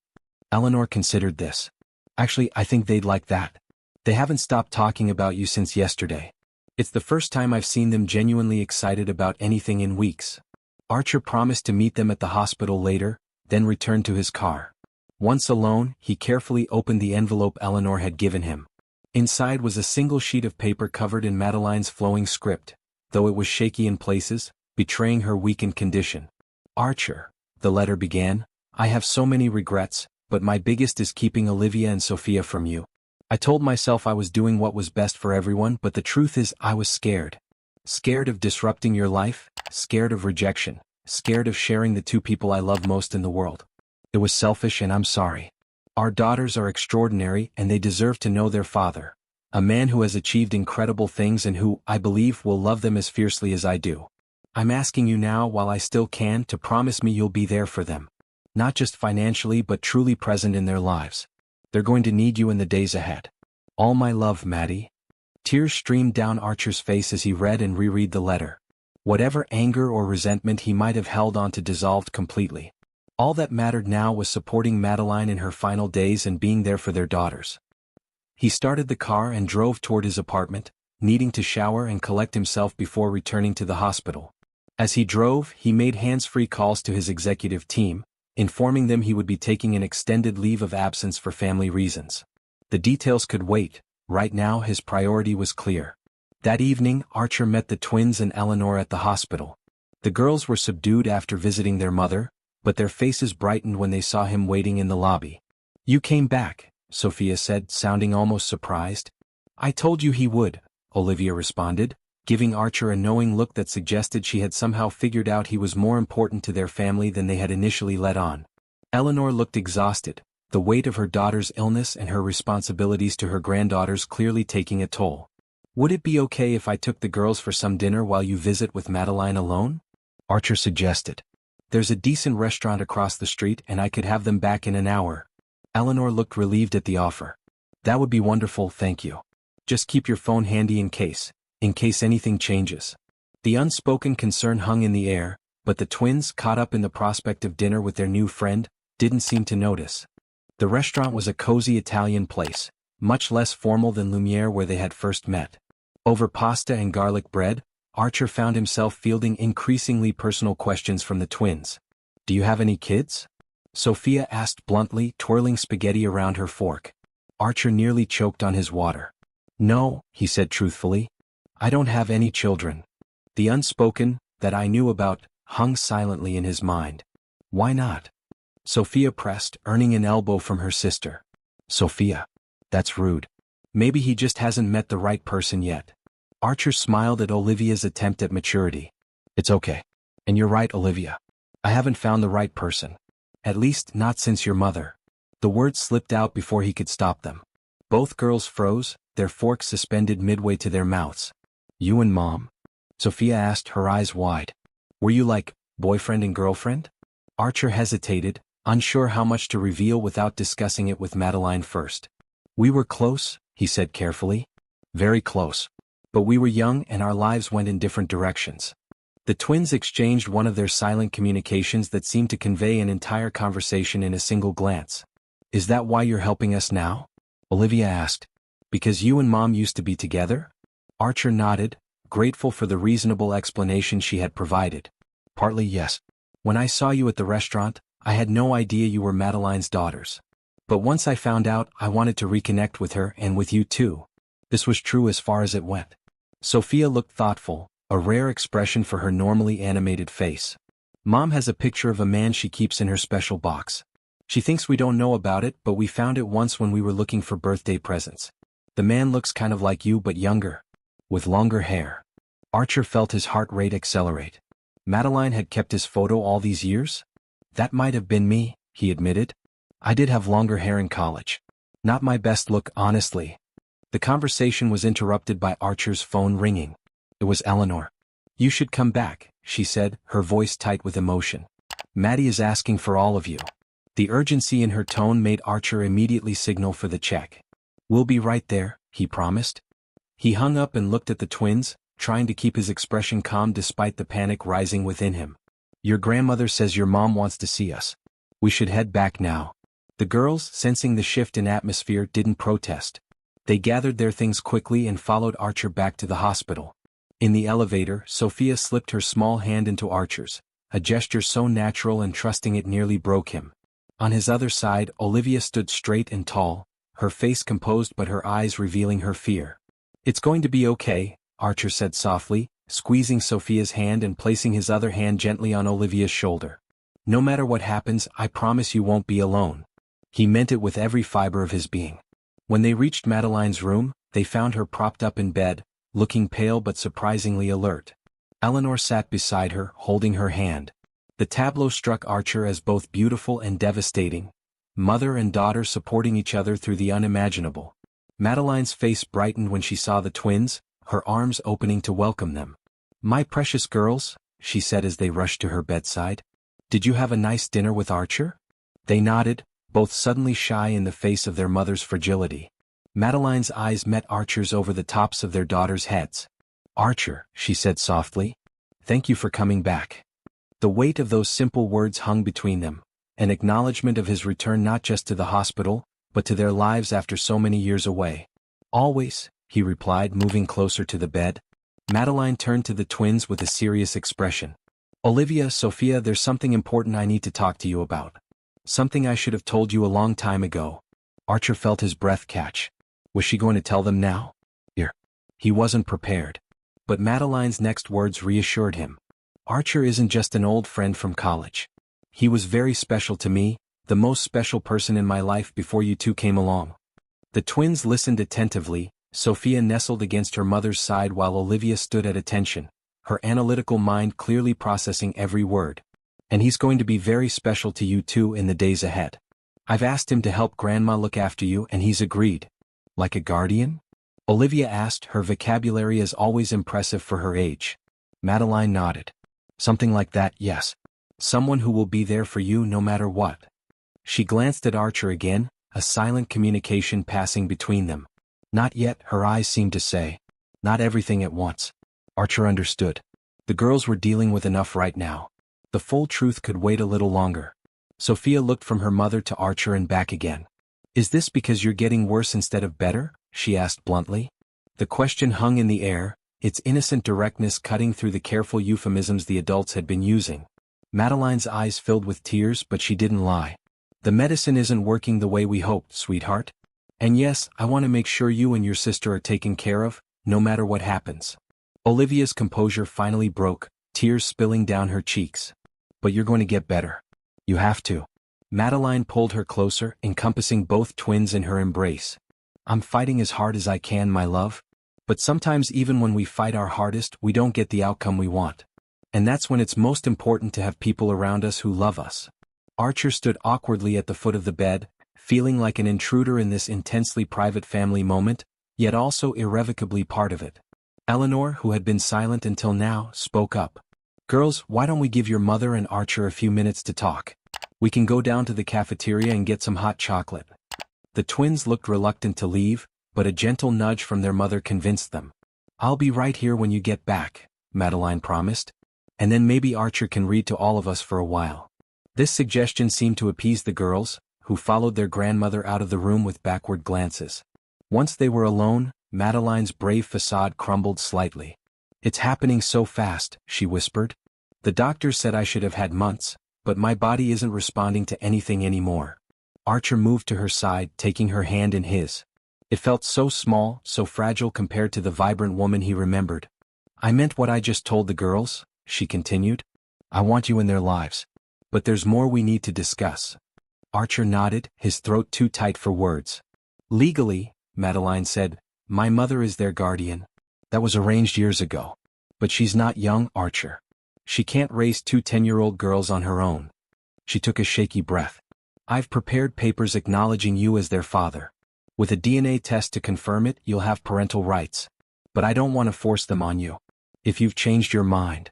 Eleanor considered this. "Actually, I think they'd like that. They haven't stopped talking about you since yesterday. It's the first time I've seen them genuinely excited about anything in weeks." Archer promised to meet them at the hospital later, then returned to his car. Once alone, he carefully opened the envelope Eleanor had given him. Inside was a single sheet of paper covered in Madeline's flowing script, though it was shaky in places, betraying her weakened condition. "Archer," the letter began, "I have so many regrets, but my biggest is keeping Olivia and Sophia from you. I told myself I was doing what was best for everyone, but the truth is I was scared. Scared of disrupting your life, scared of rejection, scared of sharing the two people I love most in the world. It was selfish and I'm sorry. Our daughters are extraordinary and they deserve to know their father, a man who has achieved incredible things and who, I believe, will love them as fiercely as I do. I'm asking you now, while I still can, to promise me you'll be there for them. Not just financially but truly present in their lives. They're going to need you in the days ahead. All my love, Maddie." Tears streamed down Archer's face as he read and reread the letter. Whatever anger or resentment he might have held on to dissolved completely. All that mattered now was supporting Madeline in her final days and being there for their daughters. He started the car and drove toward his apartment, needing to shower and collect himself before returning to the hospital. As he drove, he made hands-free calls to his executive team, informing them he would be taking an extended leave of absence for family reasons. The details could wait. Right now his priority was clear. That evening, Archer met the twins and Eleanor at the hospital. The girls were subdued after visiting their mother, but their faces brightened when they saw him waiting in the lobby. "You came back," Sophia said, sounding almost surprised. "I told you he would," Olivia responded, giving Archer a knowing look that suggested she had somehow figured out he was more important to their family than they had initially let on. Eleanor looked exhausted, the weight of her daughter's illness and her responsibilities to her granddaughters clearly taking a toll. "Would it be okay if I took the girls for some dinner while you visit with Madeline alone?" Archer suggested. "There's a decent restaurant across the street and I could have them back in an hour." Eleanor looked relieved at the offer. "That would be wonderful, thank you. Just keep your phone handy in case anything changes." The unspoken concern hung in the air, but the twins, caught up in the prospect of dinner with their new friend, didn't seem to notice. The restaurant was a cozy Italian place, much less formal than Lumiere where they had first met. Over pasta and garlic bread, Archer found himself fielding increasingly personal questions from the twins. "Do you have any kids?" Sophia asked bluntly, twirling spaghetti around her fork. Archer nearly choked on his water. "No," he said truthfully. "I don't have any children." The unspoken, that I knew about, hung silently in his mind. "Why not?" Sophia pressed, earning an elbow from her sister. "Sophia. That's rude. Maybe he just hasn't met the right person yet." Archer smiled at Olivia's attempt at maturity. "It's okay. And you're right, Olivia. I haven't found the right person. At least, not since your mother." The words slipped out before he could stop them. Both girls froze, their forks suspended midway to their mouths. You and Mom? Sophia asked, her eyes wide. Were you like, boyfriend and girlfriend? Archer hesitated, unsure how much to reveal without discussing it with Madeline first. We were close, he said carefully. Very close. But we were young and our lives went in different directions. The twins exchanged one of their silent communications that seemed to convey an entire conversation in a single glance. Is that why you're helping us now? Olivia asked. Because you and Mom used to be together? Archer nodded, grateful for the reasonable explanation she had provided. Partly yes. When I saw you at the restaurant, I had no idea you were Madeline's daughters. But once I found out, I wanted to reconnect with her and with you too. This was true as far as it went. Sophia looked thoughtful, a rare expression for her normally animated face. Mom has a picture of a man she keeps in her special box. She thinks we don't know about it, but we found it once when we were looking for birthday presents. The man looks kind of like you but younger. With longer hair. Archer felt his heart rate accelerate. Madeline had kept his photo all these years? That might have been me, he admitted. I did have longer hair in college. Not my best look, honestly. The conversation was interrupted by Archer's phone ringing. It was Eleanor. You should come back, she said, her voice tight with emotion. Maddie is asking for all of you. The urgency in her tone made Archer immediately signal for the check. We'll be right there, he promised. He hung up and looked at the twins, trying to keep his expression calm despite the panic rising within him. Your grandmother says your mom wants to see us. We should head back now. The girls, sensing the shift in atmosphere, didn't protest. They gathered their things quickly and followed Archer back to the hospital. In the elevator, Sophia slipped her small hand into Archer's, a gesture so natural and trusting it nearly broke him. On his other side, Olivia stood straight and tall, her face composed but her eyes revealing her fear. It's going to be okay, Archer said softly, squeezing Sophia's hand and placing his other hand gently on Olivia's shoulder. No matter what happens, I promise you won't be alone. He meant it with every fiber of his being. When they reached Madeline's room, they found her propped up in bed, looking pale but surprisingly alert. Eleanor sat beside her, holding her hand. The tableau struck Archer as both beautiful and devastating, mother and daughter supporting each other through the unimaginable. Madeline's face brightened when she saw the twins, her arms opening to welcome them. My precious girls, she said as they rushed to her bedside. Did you have a nice dinner with Archer? They nodded, both suddenly shy in the face of their mother's fragility. Madeline's eyes met Archer's over the tops of their daughters' heads. Archer, she said softly. Thank you for coming back. The weight of those simple words hung between them, an acknowledgement of his return not just to the hospital, but to their lives after so many years away. Always, he replied, moving closer to the bed. Madeline turned to the twins with a serious expression. Olivia, Sophia, there's something important I need to talk to you about. Something I should have told you a long time ago. Archer felt his breath catch. Was she going to tell them now? He wasn't prepared. But Madeline's next words reassured him. Archer isn't just an old friend from college. He was very special to me, the most special person in my life before you two came along. The twins listened attentively, Sophia nestled against her mother's side while Olivia stood at attention, her analytical mind clearly processing every word. And he's going to be very special to you too in the days ahead. I've asked him to help Grandma look after you and he's agreed. Like a guardian? Olivia asked, her vocabulary as always impressive for her age. Madeline nodded. Something like that, yes. Someone who will be there for you no matter what. She glanced at Archer again, a silent communication passing between them. Not yet, her eyes seemed to say. Not everything at once. Archer understood. The girls were dealing with enough right now. The full truth could wait a little longer. Sophia looked from her mother to Archer and back again. Is this because you're getting worse instead of better? She asked bluntly. The question hung in the air, its innocent directness cutting through the careful euphemisms the adults had been using. Madeline's eyes filled with tears, but she didn't lie. The medicine isn't working the way we hoped, sweetheart. And yes, I want to make sure you and your sister are taken care of, no matter what happens. Olivia's composure finally broke, tears spilling down her cheeks. But you're going to get better. You have to. Madeline pulled her closer, encompassing both twins in her embrace. I'm fighting as hard as I can, my love. But sometimes even when we fight our hardest, we don't get the outcome we want. And that's when it's most important to have people around us who love us. Archer stood awkwardly at the foot of the bed, feeling like an intruder in this intensely private family moment, yet also irrevocably part of it. Eleanor, who had been silent until now, spoke up. "Girls, why don't we give your mother and Archer a few minutes to talk? We can go down to the cafeteria and get some hot chocolate." The twins looked reluctant to leave, but a gentle nudge from their mother convinced them. "I'll be right here when you get back," Madeline promised. "And then maybe Archer can read to all of us for a while." This suggestion seemed to appease the girls, who followed their grandmother out of the room with backward glances. Once they were alone, Madeline's brave facade crumbled slightly. "It's happening so fast," she whispered. "The doctor said I should have had months, but my body isn't responding to anything anymore." Archer moved to her side, taking her hand in his. It felt so small, so fragile compared to the vibrant woman he remembered. "I meant what I just told the girls," she continued. "I want you in their lives. But there's more we need to discuss." Archer nodded, his throat too tight for words. "Legally," Madeline said, "my mother is their guardian. That was arranged years ago. But she's not young, Archer. She can't raise two 10-year-old girls on her own." She took a shaky breath. "I've prepared papers acknowledging you as their father. With a DNA test to confirm it, you'll have parental rights. But I don't want to force them on you. If you've changed your mind."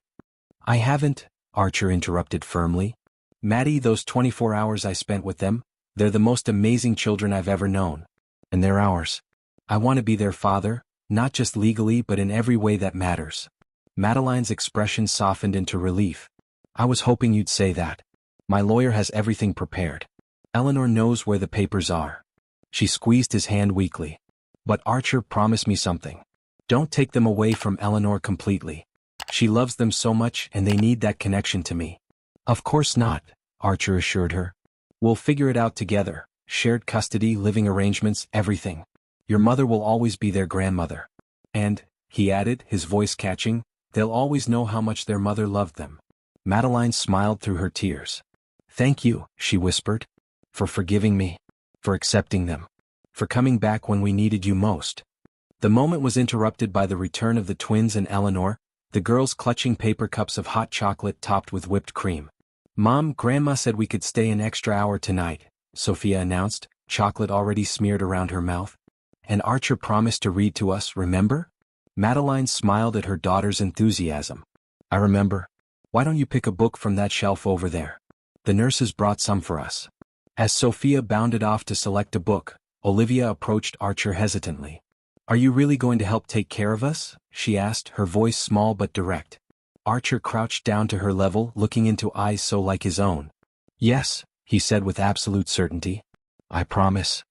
"I haven't," Archer interrupted firmly. "Maddie, those 24 hours I spent with them, they're the most amazing children I've ever known. And they're ours. I want to be their father, not just legally but in every way that matters." Madeline's expression softened into relief. "I was hoping you'd say that. My lawyer has everything prepared. Eleanor knows where the papers are." She squeezed his hand weakly. "But Archer, promise me something. Don't take them away from Eleanor completely. She loves them so much and they need that connection to me." "Of course not," Archer assured her. "We'll figure it out together. Shared custody, living arrangements, everything. Your mother will always be their grandmother. And," he added, his voice catching, "they'll always know how much their mother loved them." Madeline smiled through her tears. "Thank you," she whispered. "For forgiving me. For accepting them. For coming back when we needed you most." The moment was interrupted by the return of the twins and Eleanor, the girls clutching paper cups of hot chocolate topped with whipped cream. "Mom, Grandma said we could stay an extra hour tonight," Sophia announced, chocolate already smeared around her mouth. "And Archer promised to read to us, remember?" Madeline smiled at her daughter's enthusiasm. "I remember. Why don't you pick a book from that shelf over there? The nurses brought some for us." As Sophia bounded off to select a book, Olivia approached Archer hesitantly. "Are you really going to help take care of us?" she asked, her voice small but direct. Archer crouched down to her level, looking into eyes so like his own. "Yes," he said with absolute certainty. "I promise."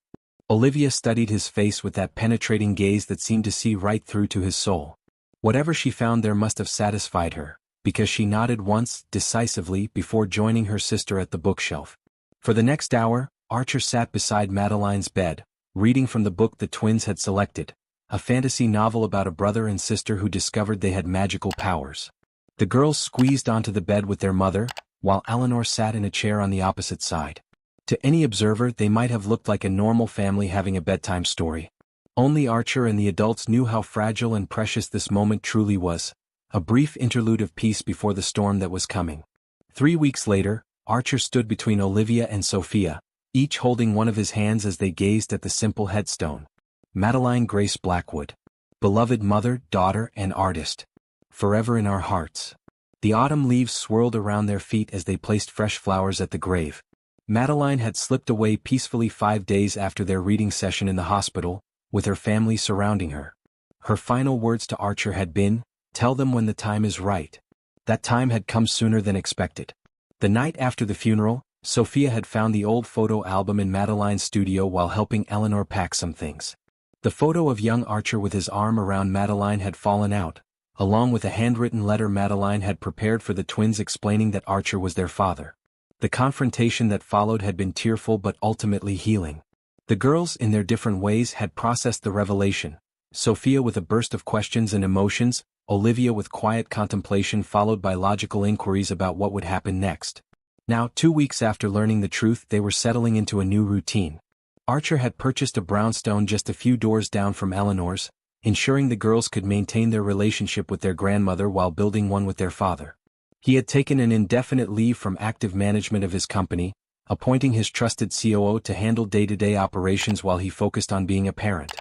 Olivia studied his face with that penetrating gaze that seemed to see right through to his soul. Whatever she found there must have satisfied her, because she nodded once, decisively, before joining her sister at the bookshelf. For the next hour, Archer sat beside Madeline's bed, reading from the book the twins had selected, a fantasy novel about a brother and sister who discovered they had magical powers. The girls squeezed onto the bed with their mother, while Eleanor sat in a chair on the opposite side. To any observer, they might have looked like a normal family having a bedtime story. Only Archer and the adults knew how fragile and precious this moment truly was, a brief interlude of peace before the storm that was coming. 3 weeks later, Archer stood between Olivia and Sophia, each holding one of his hands as they gazed at the simple headstone. Madeline Grace Blackwood. Beloved mother, daughter, and artist. Forever in our hearts. The autumn leaves swirled around their feet as they placed fresh flowers at the grave. Madeline had slipped away peacefully 5 days after their reading session in the hospital, with her family surrounding her. Her final words to Archer had been, "Tell them when the time is right." That time had come sooner than expected. The night after the funeral, Sophia had found the old photo album in Madeline's studio while helping Eleanor pack some things. The photo of young Archer with his arm around Madeline had fallen out, along with a handwritten letter Madeline had prepared for the twins explaining that Archer was their father. The confrontation that followed had been tearful but ultimately healing. The girls, in their different ways, had processed the revelation, Sophia with a burst of questions and emotions, Olivia with quiet contemplation followed by logical inquiries about what would happen next. Now, 2 weeks after learning the truth, they were settling into a new routine. Archer had purchased a brownstone just a few doors down from Eleanor's, ensuring the girls could maintain their relationship with their grandmother while building one with their father. He had taken an indefinite leave from active management of his company, appointing his trusted COO to handle day-to-day operations while he focused on being a parent.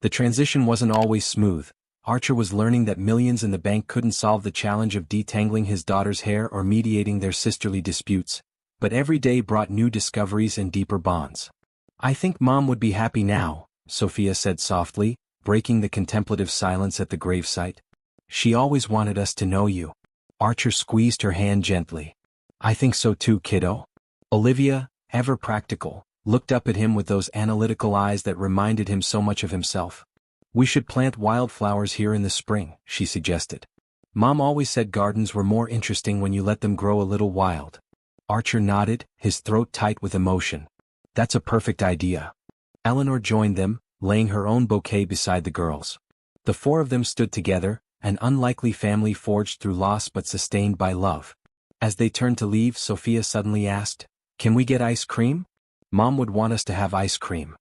The transition wasn't always smooth. Archer was learning that millions in the bank couldn't solve the challenge of detangling his daughter's hair or mediating their sisterly disputes, but every day brought new discoveries and deeper bonds. "I think Mom would be happy now," Sophia said softly, breaking the contemplative silence at the gravesite. "She always wanted us to know you." Archer squeezed her hand gently. "I think so too, kiddo." Olivia, ever practical, looked up at him with those analytical eyes that reminded him so much of himself. "We should plant wildflowers here in the spring," she suggested. "Mom always said gardens were more interesting when you let them grow a little wild." Archer nodded, his throat tight with emotion. "That's a perfect idea." Eleanor joined them, laying her own bouquet beside the girls. The four of them stood together, an unlikely family forged through loss but sustained by love. As they turned to leave, Sophia suddenly asked, "Can we get ice cream? Mom would want us to have ice cream."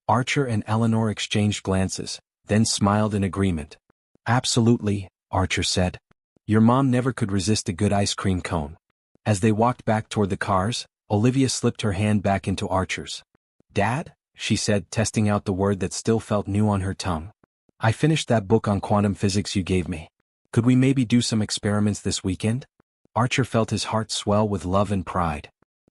Archer and Eleanor exchanged glances, then smiled in agreement. "Absolutely," Archer said. "Your mom never could resist a good ice cream cone." As they walked back toward the cars, Olivia slipped her hand back into Archer's. "Dad?" she said, testing out the word that still felt new on her tongue. "I finished that book on quantum physics you gave me. Could we maybe do some experiments this weekend?" Archer felt his heart swell with love and pride.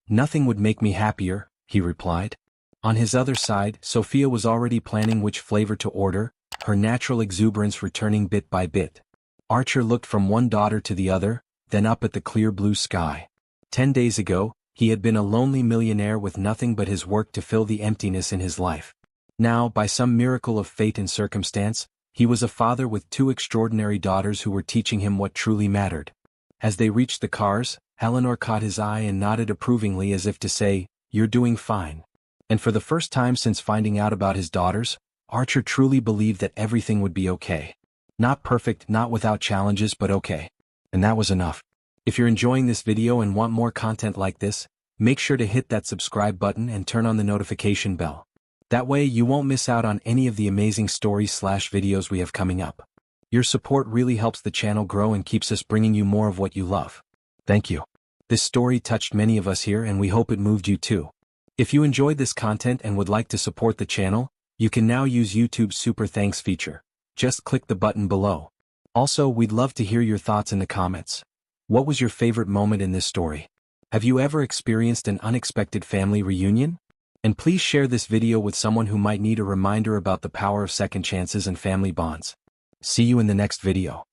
"Nothing would make me happier," he replied. On his other side, Sophia was already planning which flavor to order, her natural exuberance returning bit by bit. Archer looked from one daughter to the other, then up at the clear blue sky. 10 days ago, he had been a lonely millionaire with nothing but his work to fill the emptiness in his life. Now, by some miracle of fate and circumstance, he was a father with two extraordinary daughters who were teaching him what truly mattered. As they reached the cars, Eleanor caught his eye and nodded approvingly as if to say, "You're doing fine." And for the first time since finding out about his daughters, Archer truly believed that everything would be okay. Not perfect, not without challenges, but okay. And that was enough. If you're enjoying this video and want more content like this, make sure to hit that subscribe button and turn on the notification bell. That way you won't miss out on any of the amazing stories/videos we have coming up. Your support really helps the channel grow and keeps us bringing you more of what you love. Thank you. This story touched many of us here and we hope it moved you too. If you enjoyed this content and would like to support the channel, you can now use YouTube's Super Thanks feature. Just click the button below. Also, we'd love to hear your thoughts in the comments. What was your favorite moment in this story? Have you ever experienced an unexpected family reunion? And please share this video with someone who might need a reminder about the power of second chances and family bonds. See you in the next video.